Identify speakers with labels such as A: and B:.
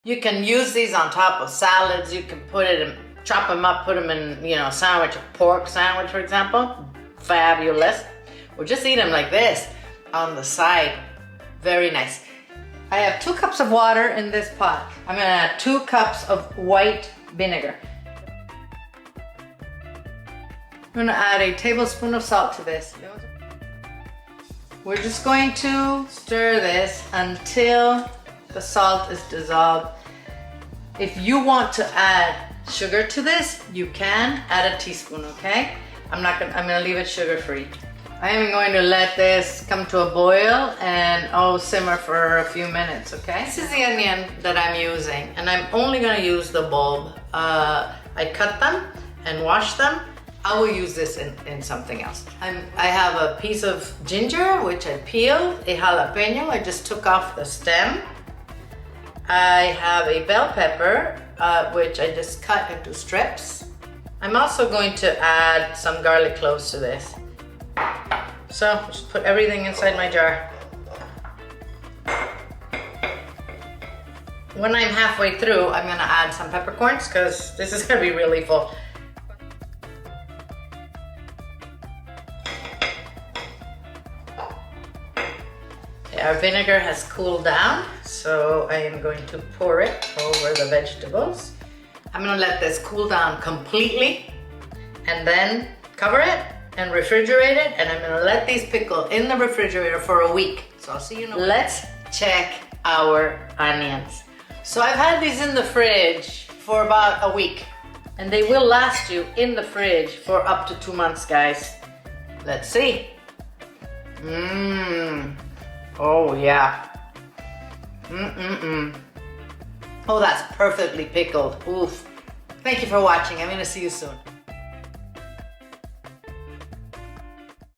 A: You can use these on top of salads. You can put it in, chop them up, put them in, you know, sandwich, a pork sandwich, for example. Fabulous. Or just eat them like this on the side. Very nice. I have 2 cups of water in this pot. I'm gonna add 2 cups of white vinegar. I'm gonna add a tablespoon of salt to this. We're just going to stir this until the salt is dissolved. If you want to add sugar to this, you can add a teaspoon, okay? I'm gonna leave it sugar-free. I am going to let this come to a boil and simmer for a few minutes, okay? This is the onion that I'm using, and I'm only gonna use the bulb. I cut them and wash them. I will use this in something else. I have a piece of ginger, which I peeled, a jalapeño, I just took off the stem. I have a bell pepper, which I just cut into strips. I'm also going to add some garlic cloves to this. So just put everything inside my jar. When I'm halfway through, I'm gonna add some peppercorns because this is gonna be really full. Our vinegar has cooled down, so I am going to pour it over the vegetables. I'm gonna let this cool down completely and then cover it and refrigerate it, and I'm gonna let these pickle in the refrigerator for a week. So I'll see you in a week. Let's check our onions. So I've had these in the fridge for about a week, and they will last you in the fridge for up to 2 months, guys. Let's see. Oh yeah. Oh, that's perfectly pickled. Oof. Thank you for watching. I'm gonna see you soon.